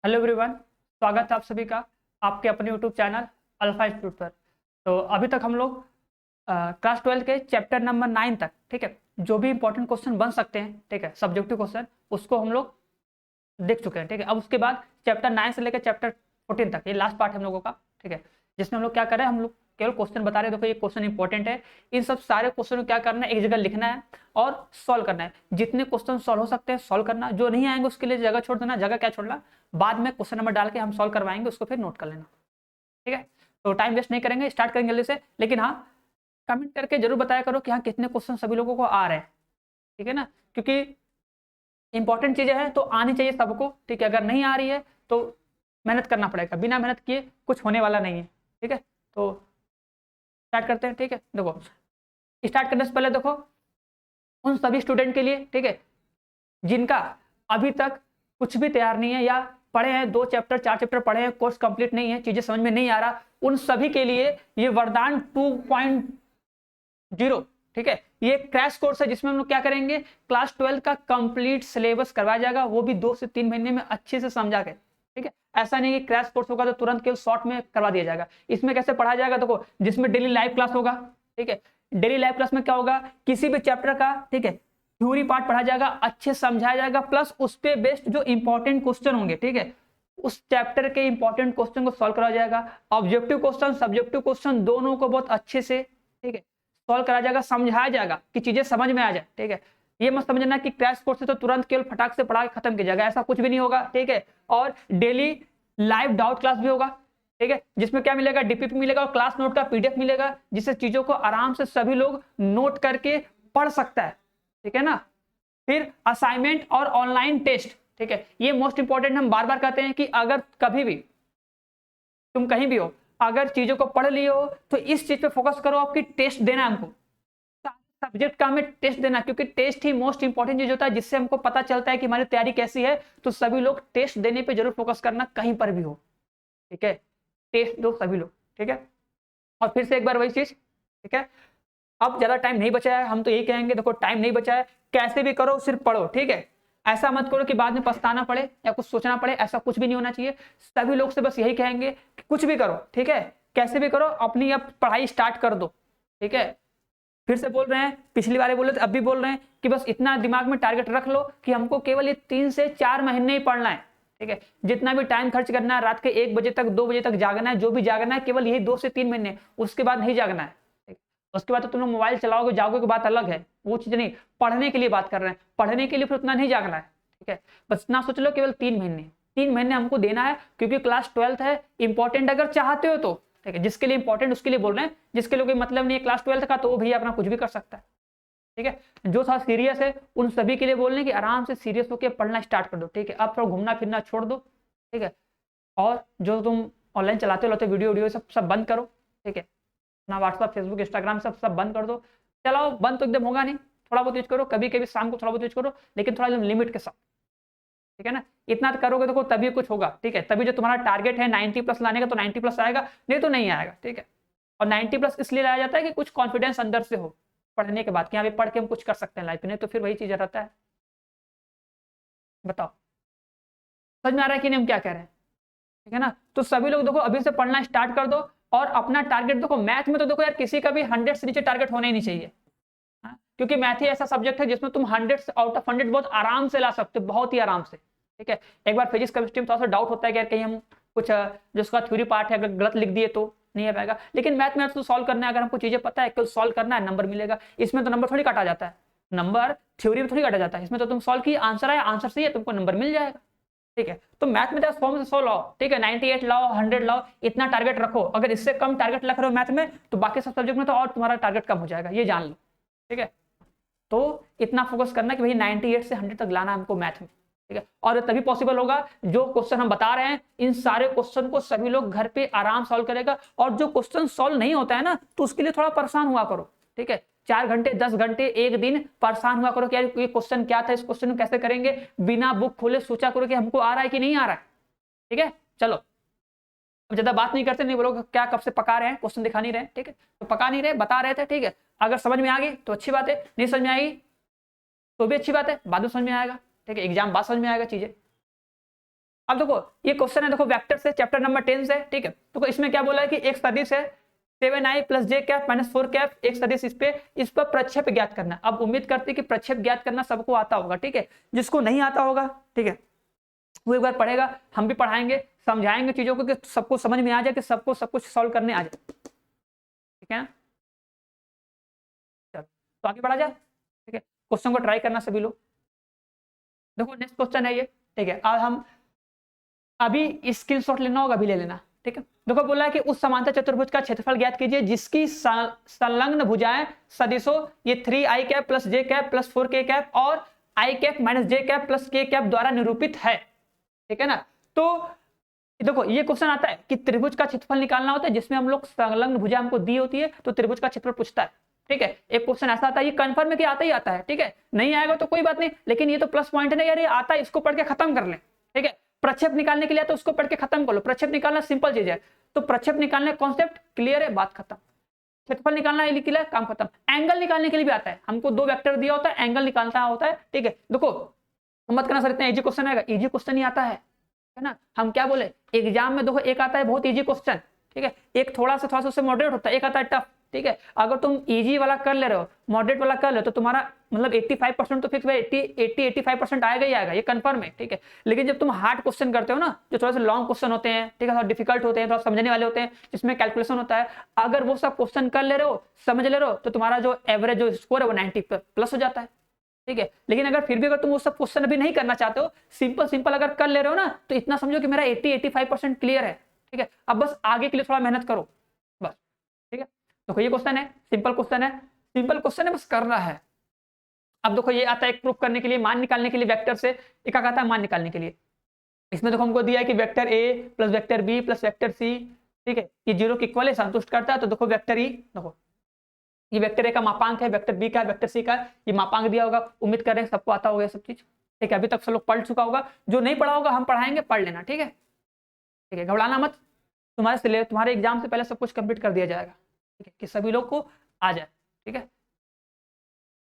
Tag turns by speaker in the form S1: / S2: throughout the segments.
S1: Hello everyone, स्वागत है आप सभी का आपके अपने यूट्यूब चैनल अल्फा इंस्टीट्यूट पर। तो अभी तक हम लोग क्लास 12 के चैप्टर नंबर 9 तक, ठीक है, जो भी इंपॉर्टेंट क्वेश्चन बन सकते हैं, ठीक है, सब्जेक्टिव क्वेश्चन, उसको हम लोग देख चुके हैं। ठीक है, अब उसके बाद चैप्टर 9 से लेकर चैप्टर 14 तक ये लास्ट पार्ट है हम लोगों का। ठीक है, जिसमें हम लोग क्या कर रहे हैं, हम लोग केवल क्वेश्चन बता रहे हैं। देखो ये क्वेश्चन इंपॉर्टेंट है, इन सब सारे क्वेश्चन को क्या करना है, एक जगह लिखना है और सॉल्व करना है। जितने क्वेश्चन सॉल्व हो सकते हैं सॉल्व करना, जो नहीं आएंगे उसके लिए जगह छोड़ देना। जगह क्या छोड़ना, बाद में क्वेश्चन नंबर डाल के हम सॉल्व करवाएंगे, उसको फिर नोट कर लेना। ठीक है, तो टाइम वेस्ट नहीं करेंगे, स्टार्ट करेंगे जल्दी से। लेकिन हाँ, कमेंट करके जरूर बताया करो कि हाँ कितने क्वेश्चन सभी लोगों को आ रहे हैं। ठीक है ना, क्योंकि इंपॉर्टेंट चीजें हैं तो आनी चाहिए सबको। ठीक है, अगर नहीं आ रही है तो मेहनत करना पड़ेगा, बिना मेहनत किए कुछ होने वाला नहीं है। ठीक है, तो स्टार्ट करते हैं। ठीक है, देखो स्टार्ट करने से पहले देखो उन सभी स्टूडेंट के लिए, ठीक है, जिनका अभी तक कुछ भी तैयार नहीं है या पढ़े हैं 2 चैप्टर 4 चैप्टर पढ़े हैं, कोर्स कंप्लीट नहीं है, चीजें समझ में नहीं आ रहा, उन सभी के लिए ये वरदान 2.0, ठीक है, ये क्रैश कोर्स है जिसमें हम लोग क्या करेंगे, क्लास 12 का कंप्लीट सिलेबस करवाया जाएगा, वो भी 2 से 3 महीने में अच्छे से समझा के। ठीक है, ऐसा नहीं कि क्रैश कोर्स होगा तो तुरंत केवल शॉर्ट में करवा दिया जाएगा। इसमें कैसे पढ़ाया जाएगा, देखो जिसमें डेली लाइव क्लास होगा। ठीक है, डेली लाइव क्लास में क्या होगा, किसी भी चैप्टर का, ठीक है, थ्योरी पार्ट पढ़ा जाएगा, अच्छे समझाया जाएगा, प्लस उस पे बेस्ड जो इंपॉर्टेंट क्वेश्चन होंगे, ठीक है, उस चैप्टर के इंपॉर्टेंट क्वेश्चन को सॉल्व कराया जाएगा। ऑब्जेक्टिव क्वेश्चन सब्जेक्टिव क्वेश्चन दोनों को बहुत अच्छे से, ठीक है, सॉल्व कराया जाएगा, समझाया जाएगा कि चीजें समझ में आ जाए। ठीक है, ये मत समझना कि क्रैश कोर्स से तो तुरंत केवल फटाक से पढ़ा के खत्म किया जाएगा, ऐसा कुछ भी नहीं होगा। ठीक है, और डेली लाइव डाउट क्लास भी होगा। ठीक है, जिसमें क्या मिलेगा, डीपीपी मिलेगा और क्लास नोट का पीडीएफ मिलेगा, जिससे चीजों को आराम से सभी लोग नोट करके पढ़ सकता है। ठीक है ना, फिर असाइनमेंट और ऑनलाइन टेस्ट। ठीक है, ये मोस्ट इंपॉर्टेंट, हम बार बार कहते हैं कि अगर कभी भी तुम कहीं भी हो, अगर चीजों को पढ़ लिए हो तो इस चीज पे फोकस करो, आपकी टेस्ट देना है हमको, सब्जेक्ट का हमें टेस्ट देना, क्योंकि टेस्ट ही मोस्ट इंपॉर्टेंट चीज होता है, जिससे हमको पता चलता है कि हमारी तैयारी कैसी है। तो सभी लोग टेस्ट देने पे जरूर फोकस करना, कहीं पर भी हो। ठीक है, टेस्ट दो सभी लोग। ठीक है, और फिर से एक बार वही चीज, ठीक है, अब ज्यादा टाइम नहीं बचा है, हम तो यही कहेंगे, देखो टाइम नहीं बचा है, कैसे भी करो सिर्फ पढ़ो। ठीक है, ऐसा मत करो कि बाद में पछताना पड़े या कुछ सोचना पड़े, ऐसा कुछ भी नहीं होना चाहिए। सभी लोग से बस यही कहेंगे कि कुछ भी करो, ठीक है, कैसे भी करो, अपनी अब पढ़ाई स्टार्ट कर दो। ठीक है, फिर से बोल रहे हैं, पिछली बार बोले थे अब भी बोल रहे हैं कि बस इतना दिमाग में टारगेट रख लो कि हमको केवल ये 3 से 4 महीने ही पढ़ना है। ठीक है, जितना भी टाइम खर्च करना है, रात के 1 बजे तक 2 बजे तक जागना है, जो भी जागना है, केवल यही 2 से 3 महीने, उसके बाद नहीं जागना है। उसके बाद तो तुम लोग मोबाइल चलाओगे जाओगे की बात अलग है, वो चीज नहीं, पढ़ने के लिए बात कर रहे हैं, पढ़ने के लिए फिर उतना नहीं जागना है। ठीक है, बस इतना सोच लो, केवल 3 महीने, 3 महीने हमको देना है, क्योंकि क्लास 12 है, इंपॉर्टेंट अगर चाहते हो तो। ठीक है, जिसके लिए इंपॉर्टेंट उसके लिए बोल रहे हैं, जिसके लिए कोई मतलब नहीं है क्लास 12 का, तो वो भैया अपना कुछ भी कर सकता है। ठीक है, जो था सीरियस है उन सभी के लिए बोलने की आराम से सीरियस होकर पढ़ना स्टार्ट कर दो। ठीक है, अब थोड़ा घूमना फिरना छोड़ दो। ठीक है, और जो तुम ऑनलाइन चलाते हो वीडियो वीडियो सब सब बंद करो। ठीक है, अपना व्हाट्सअप फेसबुक इंस्टाग्राम सब सब बंद कर दो। चलाओ, बंद तो एकदम होगा नहीं, थोड़ा बहुत यूज करो, कभी कभी शाम को थोड़ा बहुत यूज करो, लेकिन थोड़ा लिमिट के साथ। ठीक है ना, इतना करोगे तो तभी कुछ होगा। ठीक है, तभी जो तुम्हारा टारगेट है 90+ लाने का तो 90+ आएगा, नहीं तो नहीं आएगा। ठीक है, और 90+ इसलिए लाया जाता है कि कुछ कॉन्फिडेंस अंदर से हो पढ़ने के बाद, कि यहाँ पे पढ़ के हम कुछ कर सकते हैं लाइफ में, नहीं तो फिर वही चीज रहता है। बताओ समझ में आ रहा है कि नहीं हम क्या कह रहे हैं। ठीक है ना, तो सभी लोग देखो अभी से पढ़ना स्टार्ट कर दो, और अपना टारगेट देखो, मैथ में तो देखो यार किसी का भी 100 से नीचे टारगेट होना ही नहीं चाहिए। हाँ? क्योंकि मैथ ही ऐसा सब्जेक्ट है जिसमें तुम 100 आउट ऑफ 100 बहुत आराम से ला सकते हो, बहुत ही आराम से। ठीक है, एक बार फिजिक्स केमिस्ट्री में थोड़ा सा डाउट होता है कि यार कहीं हम कुछ जो उसका थ्योरी पार्ट है अगर गलत लिख दिए तो नहीं आ पाएगा, लेकिन मैथ तो सॉल्व करना है, अगर हमको चीजें पता है केवल सॉल्व करना है, नंबर मिलेगा। इसमें तो नंबर थोड़ी काटा जाता है, नंबर थ्योरी में थोड़ी काटा जाता है, इसमें तो तुम सॉल्व किए, आंसर आया, आंसर सही है, तुमको नंबर मिल जाएगा। ठीक है, तो मैथ में 100 में से 100 लाओ। ठीक है, 98 लाओ, 100 लाओ, इतना टारगेट रखो। अगर इससे कम टारगेट रख रहे हो मैथ में तो बाकी सब सब्जेक्ट में तो और तुम्हारा टारगेट कम हो जाएगा, ये जान लो। ठीक है, तो इतना फोकस करना कि भाई 98 से 100 तक लाना हमको मैथ में। ठीक है, और तभी पॉसिबल होगा, जो क्वेश्चन हम बता रहे हैं इन सारे क्वेश्चन को सभी लोग घर पे आराम सॉल्व करेगा। और जो क्वेश्चन सॉल्व नहीं होता है ना, तो उसके लिए थोड़ा परेशान हुआ करो। ठीक है, 4 घंटे 10 घंटे एक दिन परेशान हुआ करो कि यार ये क्वेश्चन क्या था, इस क्वेश्चन को कैसे करेंगे, बिना बुक खोले सोचा करो कि हमको आ रहा है कि नहीं आ रहा है। ठीक है, चलो अब ज्यादा बात नहीं करते, नहीं बोलो क्या कब से पका रहे हैं, क्वेश्चन दिखा नहीं रहे। ठीक है, तो पका नहीं रहे, बता रहे थे। ठीक है, अगर समझ में आ गई तो अच्छी बात है, नहीं समझ में आएगी तो भी अच्छी बात है, बाद में समझ में आएगा। ठीक है, एग्जाम बाद समझ में आएगा चीजें। अब देखो ये क्वेश्चन है, देखो वेक्टर से, चैप्टर नंबर 10 से, ठीक है। देखो इसमें क्या बोला है कि एक सदिश है 7i + j कैप - 4 कैप, एक सदिश इस पर प्रक्षेप ज्ञात करना। अब उम्मीद करते हैं कि प्रक्षेप ज्ञात करना सबको आता होगा, ठीक है। जिसको नहीं आता होगा, ठीक है, वो एक बार पढ़ेगा, हम भी पढ़ाएंगे, समझाएंगे चीजों को कि सबको समझ में आ जाए, कि सबको सब कुछ सॉल्व करने आ जाए, ठीक है। चलो तो आगे बढ़ा जाए, ठीक है। क्वेश्चन को ट्राई करना सभी लोग। देखो नेक्स्ट क्वेश्चन है ये, ठीक है। अब हम अभी स्क्रीनशॉट लेना होगा, अभी ले लेना, ठीक है। देखो बोला है कि उस समांतर चतुर्भुज का क्षेत्रफल ज्ञात कीजिए जिसकी संलग्न भुजाएं सदिशों ये 3i cap + j cap + 4k cap और i cap - j cap + k cap द्वारा निरूपित है, ठीक है ना। तो देखो ये क्वेश्चन आता है कि त्रिभुज का क्षेत्रफल निकालना होता है जिसमें हम लोग संलग्न भुजा हमको दी होती है, तो त्रिभुज का क्षेत्रफल पूछता है, ठीक है। एक क्वेश्चन ऐसा आता है, ये कंफर्म है कि आता ही आता है, ठीक है। नहीं आएगा तो कोई बात नहीं, लेकिन ये तो प्लस पॉइंट है ना यार, ये आता है, इसको पढ़ के खत्म कर ले, ठीक है। प्रक्षेप निकालने के लिए तो उसको पढ़ के खत्म कर लो, प्रक्षेप निकालना सिंपल चीज है, तो प्रक्षेप निकालने कॉन्सेप्ट क्लियर है, बात खत्म। क्षेत्रफल निकालना है, काम खत्म। एंगल निकालने के लिए भी आता है, हमको 2 वेक्टर दिया होता है, एंगल निकालना होता है, ठीक है। देखो मत करना सर इतना इजी क्वेश्चन आएगा, इजी क्वेश्चन ही आता है ना। हम क्या बोले एग्जाम में, देखो एक आता है बहुत इजी क्वेश्चन, ठीक है, एक थोड़ा सा उससे मॉडरेट होता है, एक आता है टफ, ठीक है। अगर तुम इजी वाला कर ले रहे हो, मॉडरेट वाला कर ले, तो तुम्हारा मतलब 85% तो फिक्स है, 80-85% आएगा ही आएगा, ये कंफर्म है, ठीक है। लेकिन जब तुम हार्ड क्वेश्चन करते हो ना, जो थोड़ा सा लॉन्ग क्वेश्चन होते हैं, ठीक है, थोड़ा डिफिकल्ट होते हैं, थोड़ा समझने वाले होते हैं, जिसमें कैलकुलेशन होता है, अगर वो सब क्वेश्चन कर ले रहे हो, समझ ले रहे हो, तो तुम्हारा जो एवरेज जो स्कोर है वो 90+ हो जाता है, ठीक है। लेकिन अगर फिर भी अगर तुम वो सब क्वेश्चन अभी नहीं करना चाहते हो, सिंपल सिंपल अगर कर ले रहे हो ना, तो इतना समझो कि मेरा 80-85% क्लियर है, ठीक है। अब बस आगे के लिए थोड़ा मेहनत करो बस, ठीक है। देखो ये क्वेश्चन है, सिंपल क्वेश्चन है, सिंपल क्वेश्चन है, बस करना है। अब देखो ये आता है एक प्रूफ करने के लिए, मान निकालने के लिए वेक्टर से, एक आता है मान निकालने के लिए। इसमें देखो हमको दिया है कि vector A plus vector B plus vector C, ठीक है, ये 0 के इक्वल है, संतुष्ट करता है। तो देखो वेक्टर ई, देखो ये वेक्टर ए का मापांक है, वेक्टर बी का, वेक्टर सी का, ये मापांक दिया होगा। उम्मीद कर रहे हैं सबको आता होगा ये सब चीज, ठीक है। अभी तक सब लोग पढ़ चुका होगा, जो नहीं पढ़ा होगा हम पढ़ाएंगे, पढ़ लेना, ठीक है, ठीक है। घबराना मत, तुम्हारे एग्जाम से पहले सब कुछ कंप्लीट कर दिया जाएगा, ठीक है, कि सभी लोग को आ जाए, ठीक है।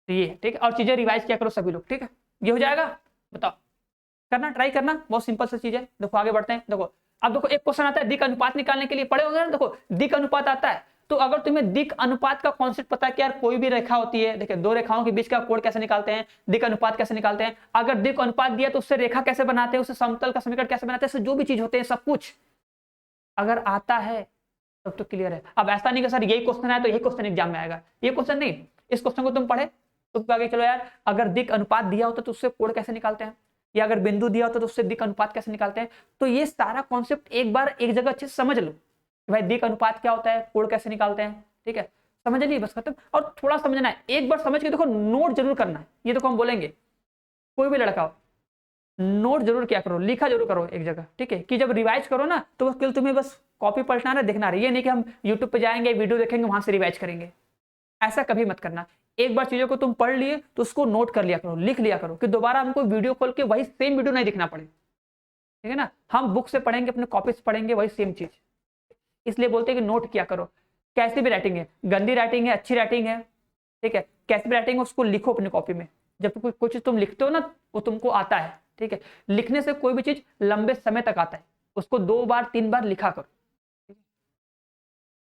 S1: तो ये ठीक है, और चीजें रिवाइज किया करो सभी लोग, ठीक है। ये हो जाएगा, बताओ, करना, ट्राई करना, बहुत सिंपल सा चीज है। देखो आगे बढ़ते हैं। देखो अब देखो एक क्वेश्चन आता है दिक् अनुपात निकालने के लिए, पढ़े होंगे ना। देखो दिक् अनुपात आता है, तो अगर तुम्हें दिक् अनुपात का कॉन्सेप्ट पता है कि यार कोई भी रेखा होती है, देखिए 2 रेखाओं के बीच का कोण कैसे निकालते हैं, दिक् अनुपात कैसे निकालते हैं, अगर दिक् अनुपात दिया तो उससे रेखा कैसे बनाते हैं, उससे समतल का समीकरण कैसे बनाते हैं, जो भी चीज होते हैं सब कुछ अगर आता है तब तो क्लियर है। अब ऐसा नहीं कि सर यही क्वेश्चन है तो यही क्वेश्चन एग्जाम में आएगा, ये क्वेश्चन नहीं, इस क्वेश्चन को तुम पढ़े तो आगे चलो यार, अगर दिक् अनुपात दिया होता तो उससे कोण कैसे निकालते हैं, या अगर बिंदु दिया होता तो उससे दिक् अनुपात कैसे निकालते हैं। तो ये सारा कॉन्सेप्ट एक बार एक जगह अच्छे से समझ लो कि भाई दिक् अनुपात क्या होता है, कोण कैसे निकालते हैं, ठीक है। समझ नहीं, बस खत्म। और थोड़ा समझना है, एक बार समझ के देखो, नोट जरूर करना है। ये देखो हम बोलेंगे कोई भी लड़का हो, नोट जरूर क्या करो, लिखा जरूर करो एक जगह, ठीक है, कि जब रिवाइज करो ना तो बस तुम्हें बस कॉपी पलटना है, देखना है, ये नहीं कि हम यूट्यूब पे जाएंगे, वीडियो देखेंगे, वहां से रिवाइज करेंगे, ऐसा कभी मत करना। एक बार चीजों को तुम पढ़ लिए तो उसको नोट कर लिया करो, लिख लिया करो, कि दोबारा हमको वीडियो खोल के वही सेम वीडियो नहीं दिखना पड़े, ठीक है ना। हम बुक से पढ़ेंगे, अपने कॉपी से पढ़ेंगे वही सेम चीज, इसलिए बोलते हैं कि नोट किया करो। कैसी भी राइटिंग है, गंदी राइटिंग है, अच्छी राइटिंग है, ठीक है, कैसी भी राइटिंग है उसको लिखो अपनी कॉपी में। जब कोई चीज तुम लिखते हो ना वो तुमको आता है, ठीक है। लिखने से कोई भी चीज लंबे समय तक आता है, उसको 2 बार 3 बार लिखा करो,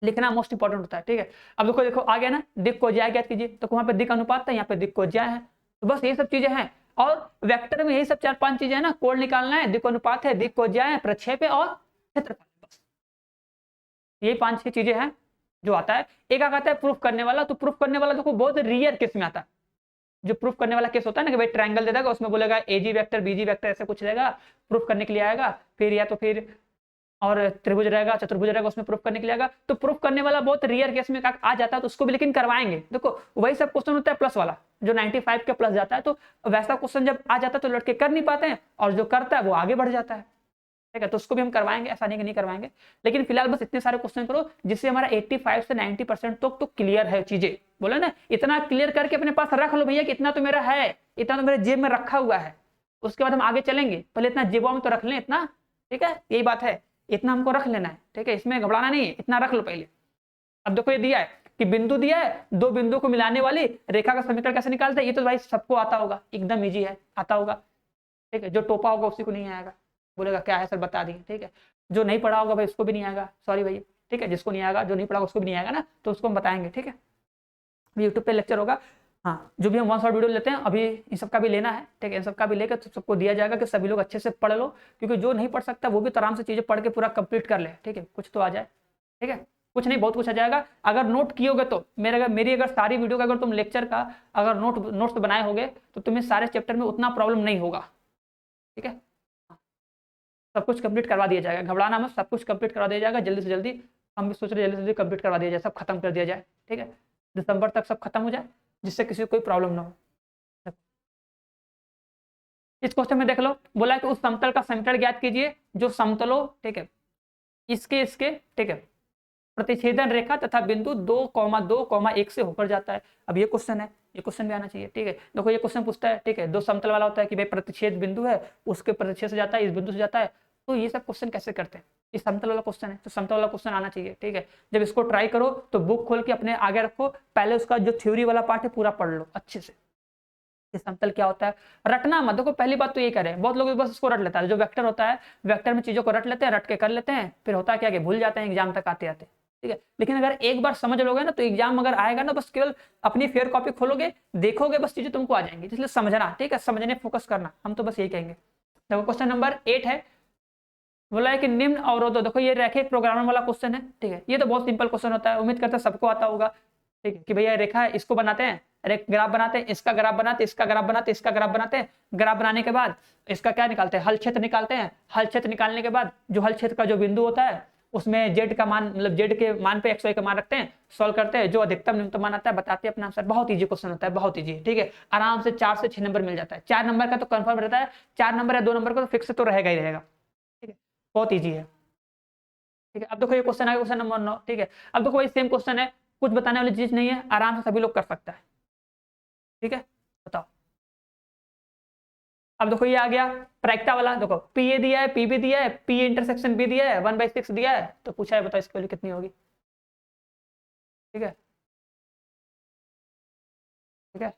S1: लिखना मोस्ट इंपॉर्टेंट होता है, ठीक है। अब देखो देखो आ गया ना, दिक् को ज्या ज्ञात कीजिए, तो वहां पे दिक् अनुपात था, यहाँ पे दिक् को ज्या है, तो बस ये सब चीजें हैं। और वेक्टर में यही सब 4-5 चीजें हैं ना, कोण निकालना है, दिक् अनुपात है, दिक् को ज्या है, प्रक्षेप है और क्षेत्रफल, बस यही 5-6 चीजें हैं जो आता है। एक आता है प्रूफ करने वाला, तो प्रूफ करने वाला देखो बहुत रेयर केस में आता है। जो प्रूफ करने वाला केस होता है ना कि भाई ट्रायंगल दे देगा, उसमें बोलेगा एजी वेक्टर बीजी वेक्टर ऐसे कुछ रहेगा, प्रूफ करने के लिए आएगा। फिर या तो फिर और त्रिभुज रहेगा, चतुर्भुज रहेगा, उसमें प्रूफ करने के लिए आएगा। तो प्रूफ करने वाला बहुत रेयर केस में आ जाता है, तो उसको भी लेकिन करवाएंगे। देखो वही सब क्वेश्चन होता है प्लस वाला, जो 95 के प्लस जाता है, तो वैसा क्वेश्चन जब आ जाता है तो लड़के कर नहीं पाते हैं, और जो करता है वो आगे बढ़ जाता है, ठीक है। तो उसको भी हम करवाएंगे, ऐसा नहीं कि नहीं करवाएंगे, लेकिन फिलहाल बस इतने सारे क्वेश्चन करो जिससे हमारा 85 से 90% तो क्लियर है चीजें। बोले ना, इतना क्लियर करके अपने पास रख लो भैया कि इतना तो मेरा है, इतना तो मेरे जेब में रखा हुआ है, उसके बाद हम आगे चलेंगे, पहले इतना जेबों में तो रख लें इतना, ठीक है, यही बात है, इतना हमको रख लेना है, ठीक है, इसमें घबराना नहीं है, इतना रख लो पहले। अब देखो ये दिया है कि बिंदु दिया है, 2 बिंदु को मिलाने वाली रेखा का समीकरण कैसे निकालते हैं, ये तो भाई सबको आता होगा, एकदम इजी है, आता होगा, ठीक है। जो टोपा होगा उसी को नहीं आएगा, बोलेगा क्या है सर बता दिए, ठीक है। जो नहीं पढ़ा होगा भाई उसको भी नहीं आएगा, सॉरी भैया, ठीक है। जिसको नहीं आएगा, जो नहीं पढ़ा उसको भी नहीं आएगा ना, तो उसको हम बताएंगे, ठीक है। यूट्यूब पे लेक्चर होगा, हाँ, जो भी हम 1 शॉट वीडियो लेते हैं अभी इन सब का भी लेना है, ठीक है। इन सब का भी लेकर तो सबको दिया जाएगा कि सभी लोग अच्छे से पढ़ लो, क्योंकि जो नहीं पढ़ सकता वो भी तो आराम से चीजें पढ़ के पूरा कंप्लीट कर ले, ठीक है। कुछ तो आ जाए, ठीक है, कुछ नहीं बहुत कुछ आ जाएगा अगर नोट कियोगे तो। मेरी अगर सारी वीडियो का अगर तुम लेक्चर का अगर नोट्स बनाए होगे तो तुम्हें सारे चैप्टर में उतना प्रॉब्लम नहीं होगा, ठीक है। सब कुछ कंप्लीट करवा दिया जाएगा, घबराना मत, सब कुछ कंप्लीट करवा दिया जाएगा जल्दी से जल्दी। हम भी सोच रहे जल्दी से जल्दी कंप्लीट करवा दिया जाए, सब खत्म कर दिया जाए, ठीक है। दिसंबर तक सब खत्म हो जाए, जिससे किसी को कोई प्रॉब्लम ना हो। इस क्वेश्चन में देख लो, बोला है कि उस समतल का समीकरण ज्ञात कीजिए जो समतलों, ठीक है, इसके ठीक है, प्रतिच्छेदन रेखा तथा बिंदु 2,2,1 से होकर जाता है। अब ये क्वेश्चन है, ये क्वेश्चन भी आना चाहिए, ठीक है। देखो ये क्वेश्चन पूछता है, ठीक है, दो समतल वाला होता है कि भाई प्रतिच्छेद बिंदु है, उसके प्रतिच्छेद से जाता है, इस बिंदु से जाता है। तो ये सब क्वेश्चन कैसे करते हैं, इस समतल वाला क्वेश्चन है तो समतल वाला क्वेश्चन आना चाहिए, ठीक है। जब इसको ट्राई करो तो बुक खोल के अपने आगे रखो, पहले उसका जो थ्योरी वाला पार्ट है पूरा पढ़ लो अच्छे से, कि समतल क्या होता है। रटना मत, देखो पहली बात तो ये करें, बहुत लोग बस इसको रट लेता है, जो वेक्टर होता है वेक्टर में चीजों को रट लेते हैं, रट के कर लेते हैं, फिर होता है क्या कि भूल जाते हैं एग्जाम तक आते आते, ठीक है। लेकिन अगर एक बार समझ लोगे ना तो एग्जाम अगर आएगा ना, बस केवल अपनी फेयर कॉपी खोलोगे, देखोगे, बस चीजें तुमको आ जाएंगी। इसलिए समझना, ठीक है, समझने फोकस करना, हम तो बस यही कहेंगे। देखो क्वेश्चन नंबर 8 है, बोला है कि निम्न अवरोधों, देखो ये रैखिक प्रोग्रामर वाला क्वेश्चन है, ठीक है। ये तो बहुत सिंपल क्वेश्चन होता है, उम्मीद करते हैं सबको आता होगा, ठीक है, कि भैया रेखा है, इसको बनाते हैं, एक ग्राफ बनाते हैं, इसका ग्राफ बनाते हैं, इसका ग्राफ बनाते हैं, इसका ग्राफ बनाते हैं। ग्राफ बनाने के बाद इसका क्या निकालते हैं, हल क्षेत्र निकालते हैं। हल क्षेत्र निकालने के बाद जो हल क्षेत्र का जो बिंदु होता है उसमें जेड का मान, मतलब जेड के मान पे XY का मान रखते हैं, सॉल्व करते हैं, जो अधिकतम न्यूनतम मान आता है बताते हैं अपना आंसर। बहुत ईजी क्वेश्चन होता है, बहुत ईजी, ठीक है। आराम से 4 से 6 नंबर मिल जाता है। 4 नंबर का तो कंफर्म रहता है, 4 नंबर या 2 नंबर का तो फिक्स तो रहेगा ही रहेगा, ठीक है। बहुत ईजी है, ठीक है। अब देखो ये क्वेश्चन है, क्वेश्चन नंबर 9, ठीक है। अब देखो वही सेम क्वेश्चन है, कुछ बताने वाली चीज नहीं है, आराम से सभी लोग कर सकता है, ठीक है। बताओ, अब देखो ये आ गया प्रायिकता वाला, देखो पी ए दिया है, पी बी दिया है, पी इंटरसेक्शन बी दिया है, 1/6 दिया है, तो पूछा है बताओ इसकी वैल्यू कितनी होगी, ठीक है, ठीक है।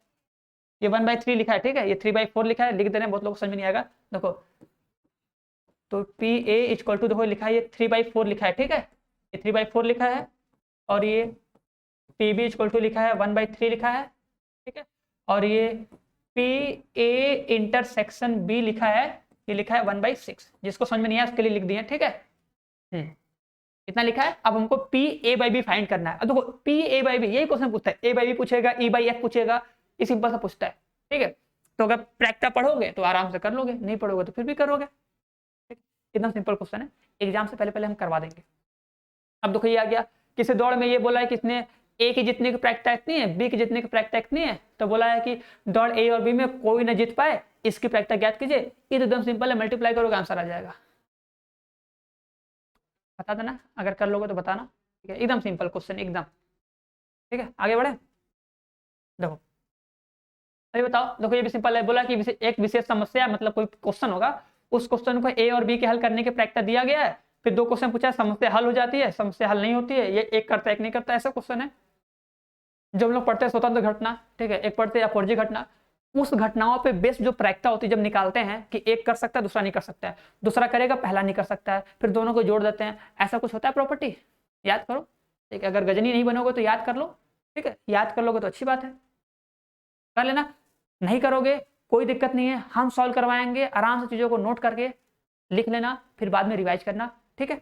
S1: ये 1/3 लिखा है, ठीक है, ये 3/4 लिखा है, लिख देने, बहुत लोग समझ में नहीं आएगा। देखो तो पी ए इक्वल टू, देखो लिखा है ये 3/4 लिखा है, ठीक है, ये 3/4 लिखा है, और ये पी बी इक्वल टू लिखा है 1/3 लिखा है, ठीक है। और ये पी ए इंटरसेक्शन बी लिखा है, ये लिखा है 1/6। जिसको समझ में नहीं आया उसके लिए लिख दिए, ठीक है। इतना लिखा है। अब हमको P A by B find करना है। अब देखो पी ए बाई बी यही क्वेश्चन पूछता है, ए बाई बी पूछेगा, ई बाई एफ पूछेगा, ये सिंपल सा पूछता है, ठीक है। तो अगर प्रैक्टिस पढ़ोगे तो आराम से कर लोगे, नहीं पढ़ोगे तो फिर भी करोगे, ठीक। एकदम सिंपल क्वेश्चन है, एग्जाम से पहले पहले हम करवा देंगे। अब देखो ये आ गया, किसी दौड़ में ये बोला है कि इसने ए की जीतने की प्रायिकता इतनी है, बी की जीतने की प्रायिकता इतनी है, तो बोला है कि दौड़ ए और बी में कोई ना जीत पाए, इसकी प्रायिकता ज्ञात कीजिए। ये तो एकदम सिंपल है, मल्टीप्लाई करोगे आंसर आ जाएगा। बता देना अगर कर लोगे तो बताना, ठीक है। एकदम सिंपल क्वेश्चन एकदम, ठीक है। आगे बढ़े, देखो अभी बताओ, देखो ये भी सिंपल है, बोला कि एक विशेष समस्या, मतलब कोई क्वेश्चन होगा, उस क्वेश्चन को ए और बी के हल करने की प्रायिकता दिया गया है, फिर 2 क्वेश्चन पूछा है, समस्या हल हो जाती है, समस्या हल नहीं होती है, ये एक करता है एक नहीं करता, ऐसा क्वेश्चन है। जब हम लोग पढ़ते हैं स्वतंत्र घटना, ठीक है, एक पढ़ते हैं अपोरजी घटना, उस घटनाओं पे बेस्ड जो प्रायिकता होती है जब निकालते हैं कि एक कर सकता है दूसरा नहीं कर सकता है, दूसरा करेगा पहला नहीं कर सकता है, फिर दोनों को जोड़ देते हैं, ऐसा कुछ होता है प्रॉपर्टी, याद करो, ठीक है। अगर गजनी नहीं बनोगे तो याद कर लो, ठीक है, याद कर लोगे तो अच्छी बात है, कर लेना। नहीं करोगे कोई दिक्कत नहीं है, हम सॉल्व करवाएंगे, आराम से चीजों को नोट करके लिख लेना, फिर बाद में रिवाइज करना, ठीक है।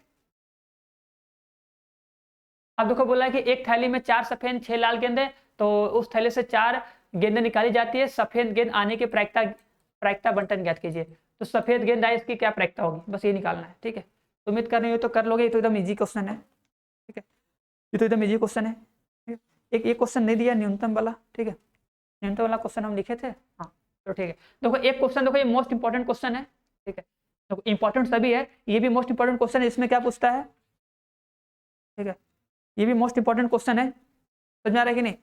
S1: अब देखो बोला है कि एक थैली में 4 सफेद 6 लाल गेंदे, तो उस थैली से 4 गेंदें निकाली जाती है, सफेद गेंद आने की प्रायिकता बंटन ज्ञात कीजिए। तो सफेद गेंद आए इसकी क्या प्रायिकता होगी, बस ये निकालना है, ठीक है। तो उम्मीद कर रही हो तो कर लोगे, ये तो एकदम इजी क्वेश्चन है, ठीक है, ये तो एकदम इजी क्वेश्चन है। एक ये क्वेश्चन नहीं दिया न्यूनतम वाला, ठीक है, न्यूनतम वाला क्वेश्चन हम लिखे थे, हाँ तो ठीक है। देखो एक क्वेश्चन, देखो ये मोस्ट इंपॉर्टेंट क्वेश्चन है, ठीक है, देखो इंपॉर्टेंट सभी है, ये भी मोस्ट इंपॉर्टेंट क्वेश्चन है। इसमें क्या पूछता है, ठीक है, ये भी मोस्ट इंपॉर्टेंट क्वेश्चन है, समझ में आ रहा है कि नहीं।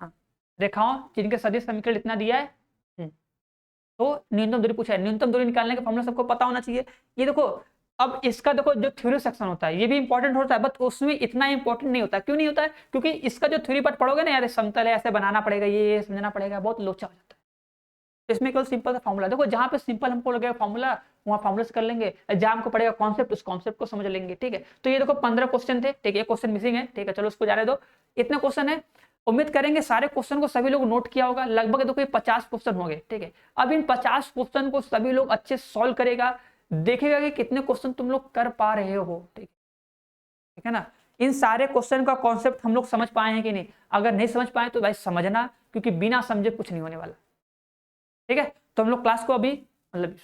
S1: हाँ, रेखाओं जिनके सदिश समीकरण इतना दिया है, तो न्यूनतम दूरी पूछा है, न्यूनतम दूरी निकालने का फॉर्मूला सबको पता होना चाहिए। ये देखो अब इसका देखो जो थ्योरी सेक्शन होता है ये भी इंपॉर्टेंट होता है, बट उसमें इतना इंपॉर्टेंट नहीं होता। क्यों नहीं होता है, क्योंकि इसका जो थ्योरी पार्ट पढ़ोगे ना यार, समतल है ऐसे बनाना पड़ेगा, ये समझना पड़ेगा, बहुत लोचा हो जाता है। तो इसमें केवल सिंपल सा फॉर्मूला, देखो जहाँ पे सिंपल हमको लगेगा फॉर्मूला वहाँ फॉर्मूला से कर लेंगे, जहाँ हमको पड़ेगा कॉन्सेप्ट उस कॉन्सेप्ट को समझ लेंगे। ठीक है, तो ये देखो 15 क्वेश्चन थे, ठीक है, एक क्वेश्चन मिसिंग है, ठीक है, चलो उसको जाने दो। इतने क्वेश्चन है, उम्मीद करेंगे सारे क्वेश्चन को सभी लोग नोट किया होगा, लगभग देखो ये 50 क्वेश्चन हो गए। ठीक है, अब इन 50 क्वेश्चन को सभी लोग अच्छे से सॉल्व करेगा, देखेगा कि कितने क्वेश्चन तुम लोग कर पा रहे हो। ठीक है ना, इन सारे क्वेश्चन का कॉन्सेप्ट हम लोग समझ पाए हैं कि नहीं, अगर नहीं समझ पाए तो भाई समझना, क्योंकि बिना समझे कुछ नहीं होने वाला। ठीक है, तो हम लोग क्लास को अभी मतलब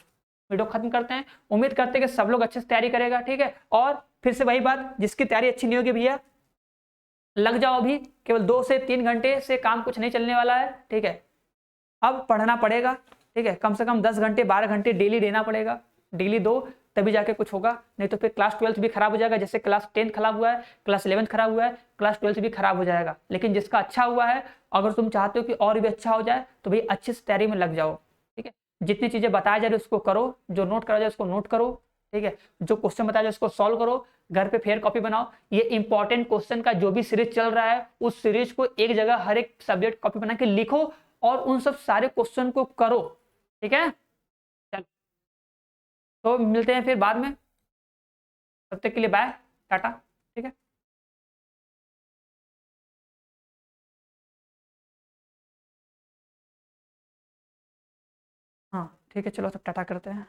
S1: वीडियो खत्म करते हैं, उम्मीद करते हैं कि सब लोग अच्छे से तैयारी करेगा। ठीक है, और फिर से वही बात, जिसकी तैयारी अच्छी नहीं होगी भैया लग जाओ, अभी केवल 2 से 3 घंटे से काम कुछ नहीं चलने वाला है। ठीक है, अब पढ़ना पड़ेगा। ठीक है, कम से कम 10 घंटे 12 घंटे डेली देना पड़ेगा, डेली दो, तभी जाके कुछ होगा, नहीं तो फिर क्लास 12 भी खराब हो जाएगा। जैसे क्लास 10 खराब हुआ है, क्लास 11 खराब हुआ है, क्लास 12 भी खराब हो जाएगा। लेकिन जिसका अच्छा हुआ है, अगर तुम चाहते हो कि और भी अच्छा हो जाए तो भाई अच्छी से तैयारी में लग जाओ। ठीक है, जितनी चीजें बताया जा रही है उसको करो, जो नोट करा जाए उसको नोट करो। ठीक है, जो क्वेश्चन बताया जाए उसको सॉल्व करो, घर पे फेयर कॉपी बनाओ। ये इंपॉर्टेंट क्वेश्चन का जो भी सीरीज चल रहा है उस सीरीज को एक जगह हर एक सब्जेक्ट कॉपी बना के लिखो और उन सब सारे क्वेश्चन को करो। ठीक है, चल तो मिलते हैं फिर बाद में, तब तक के लिए बाय, टाटा। ठीक है। हाँ ठीक है, चलो तब टाटा करते हैं।